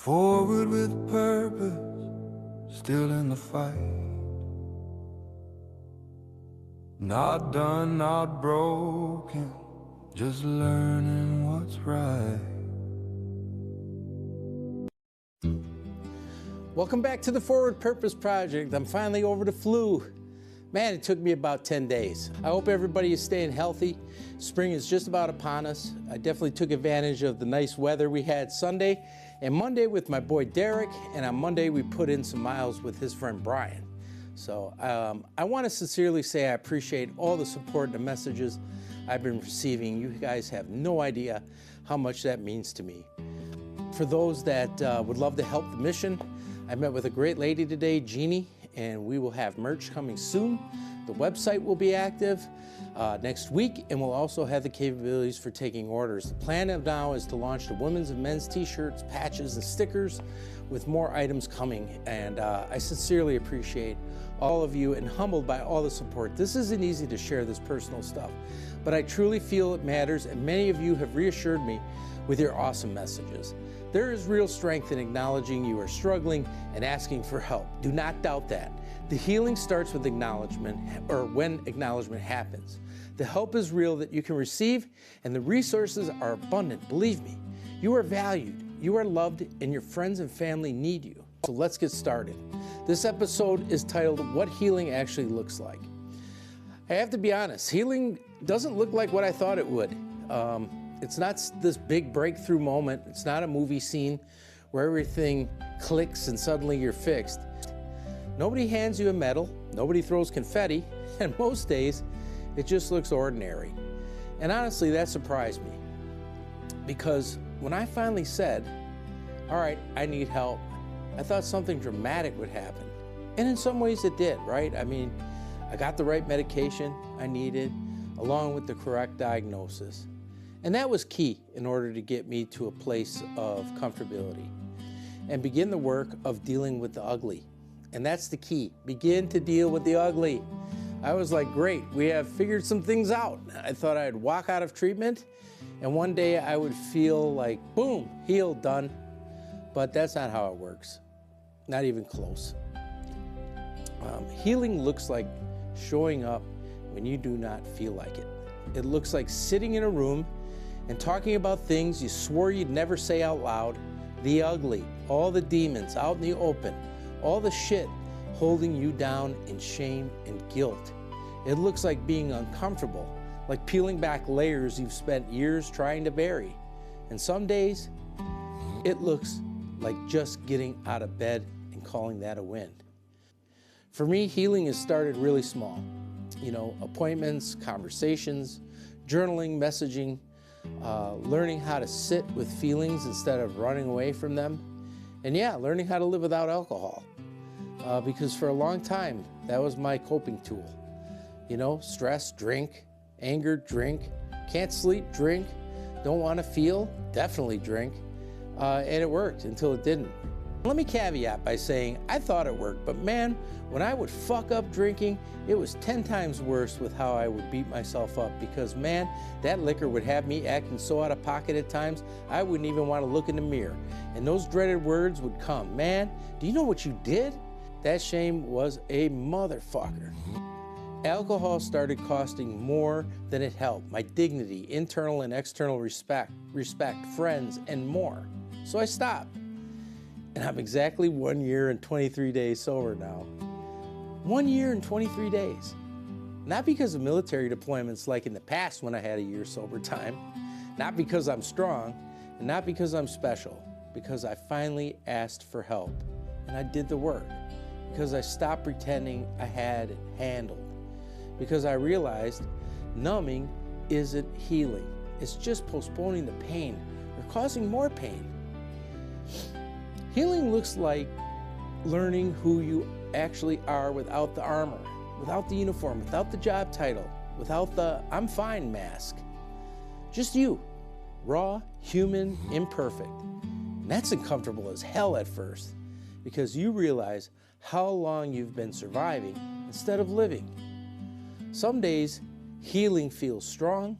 Forward with purpose, still in the fight. Not done, not broken, just learning what's right. Welcome back to the Forward Purpose Project. I'm finally over the flu. Man, it took me about 10 days. I hope everybody is staying healthy. Spring is just about upon us. I definitely took advantage of the nice weather we had Sunday and Monday with my boy Derek, and on Monday we put in some miles with his friend Brian. So I want to sincerely say I appreciate all the support and the messages I've been receiving. You guys have no idea how much that means to me. For those that would love to help the mission, I met with a great lady today, Jeannie, and we will have merch coming soon. The website will be active next week, and we'll also have the capabilities for taking orders. The plan now is to launch the women's and men's t-shirts, patches, and stickers with more items coming, and I sincerely appreciate all of you and humbled by all the support. This isn't easy to share this personal stuff, but I truly feel it matters, and many of you have reassured me with your awesome messages. There is real strength in acknowledging you are struggling and asking for help. Do not doubt that. The healing starts with acknowledgement, or when acknowledgement happens. The help is real that you can receive, and the resources are abundant. Believe me, you are valued, you are loved, and your friends and family need you. So let's get started. This episode is titled, What Healing Actually Looks Like. I have to be honest, healing doesn't look like what I thought it would. It's not this big breakthrough moment. It's not a movie scene where everything clicks and suddenly you're fixed. Nobody hands you a medal, nobody throws confetti, and most days it just looks ordinary. And honestly, that surprised me, because when I finally said, all right, I need help, I thought something dramatic would happen. And in some ways it did, right? I mean, I got the right medication I needed, along with the correct diagnosis. And that was key in order to get me to a place of comfortability and begin the work of dealing with the ugly. And that's the key. Begin to deal with the ugly. I was like, great, we have figured some things out. I thought I'd walk out of treatment and one day I would feel like, boom, healed, done. But that's not how it works. Not even close. Healing looks like showing up when you do not feel like it. It looks like sitting in a room and talking about things you swore you'd never say out loud, the ugly, all the demons out in the open, all the shit holding you down in shame and guilt. It looks like being uncomfortable, like peeling back layers you've spent years trying to bury. And some days, it looks like just getting out of bed and calling that a win. For me, healing has started really small. You know, appointments, conversations, journaling, messaging, learning how to sit with feelings instead of running away from them. And yeah, learning how to live without alcohol. Because for a long time, that was my coping tool. You know, stress, drink, anger, drink, can't sleep, drink, don't want to feel, definitely drink. And it worked until it didn't. Let me caveat by saying I thought it worked, but man, when I would fuck up drinking, it was 10 times worse with how I would beat myself up, because man, that liquor would have me acting so out of pocket at times, I wouldn't even want to look in the mirror. And those dreaded words would come, man, do you know what you did? That shame was a motherfucker. Alcohol started costing more than it helped. My dignity, internal and external respect, friends, and more. So I stopped. And I'm exactly 1 year and 23 days sober now. 1 year and 23 days. Not because of military deployments like in the past when I had a year sober time. Not because I'm strong, and not because I'm special. Because I finally asked for help. And I did the work. Because I stopped pretending I had it handled. Because I realized numbing isn't healing. It's just postponing the pain or causing more pain. Healing looks like learning who you actually are without the armor, without the uniform, without the job title, without the I'm fine mask. Just you, raw, human, imperfect. And that's uncomfortable as hell at first, because you realize how long you've been surviving instead of living. Some days, healing feels strong.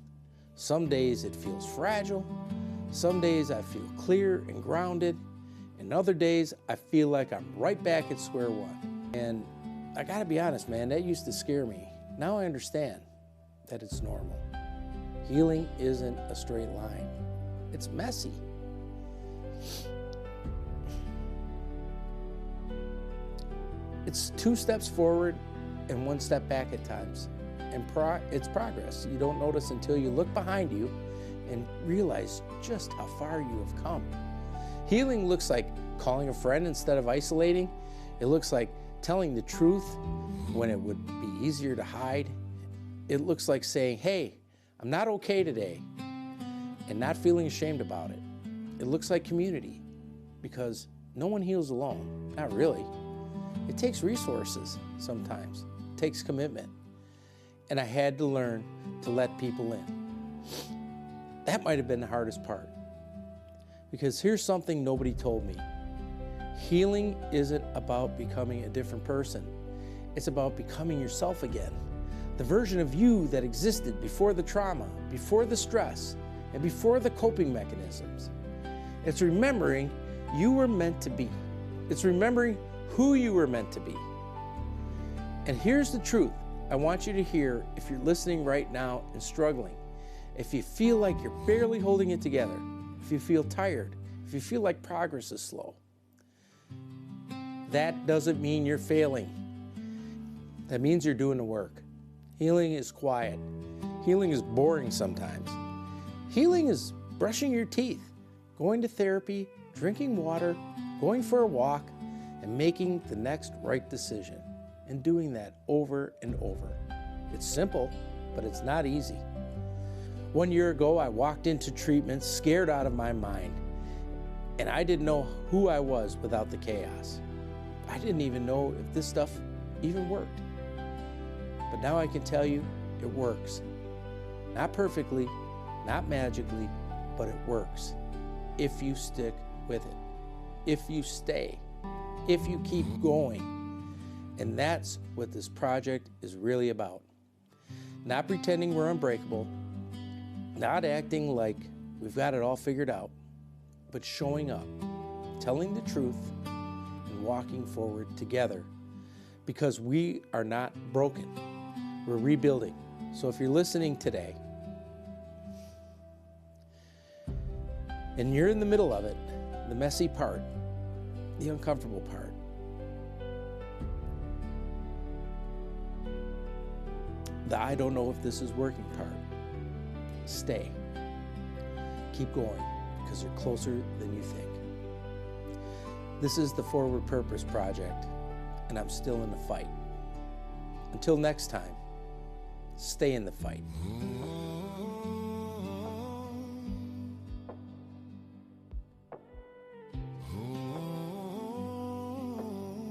Some days it feels fragile. Some days I feel clear and grounded. And other days, I feel like I'm right back at square one. And I gotta be honest, man, that used to scare me. Now I understand that it's normal. Healing isn't a straight line. It's messy. It's 2 steps forward and 1 step back at times. And it's progress. You don't notice until you look behind you and realize just how far you have come. Healing looks like calling a friend instead of isolating. It looks like telling the truth when it would be easier to hide. It looks like saying, hey, I'm not okay today, and not feeling ashamed about it. It looks like community, because no one heals alone. Not really. It takes resources sometimes. It takes commitment. And I had to learn to let people in. That might have been the hardest part. Because here's something nobody told me. Healing isn't about becoming a different person. It's about becoming yourself again. The version of you that existed before the trauma, before the stress, and before the coping mechanisms. It's remembering you were meant to be. It's remembering who you were meant to be. And here's the truth I want you to hear if you're listening right now and struggling. If you feel like you're barely holding it together, if you feel tired, if you feel like progress is slow, that doesn't mean you're failing. That means you're doing the work. Healing is quiet. Healing is boring sometimes. Healing is brushing your teeth, going to therapy, drinking water, going for a walk, and making the next right decision, and doing that over and over. It's simple, but it's not easy. 1 year ago, I walked into treatment scared out of my mind, and I didn't know who I was without the chaos. I didn't even know if this stuff even worked. But now I can tell you it works. Not perfectly, not magically, but it works. If you stick with it, if you stay, if you keep going. And that's what this project is really about. Not pretending we're unbreakable, not acting like we've got it all figured out, but showing up, telling the truth, and walking forward together. Because we are not broken. We're rebuilding. So if you're listening today, and you're in the middle of it, the messy part, the uncomfortable part, the I don't know if this is working part, stay. Keep going, because you're closer than you think. This is the Forward Purpose Project, and I'm still in the fight. Until next time, stay in the fight.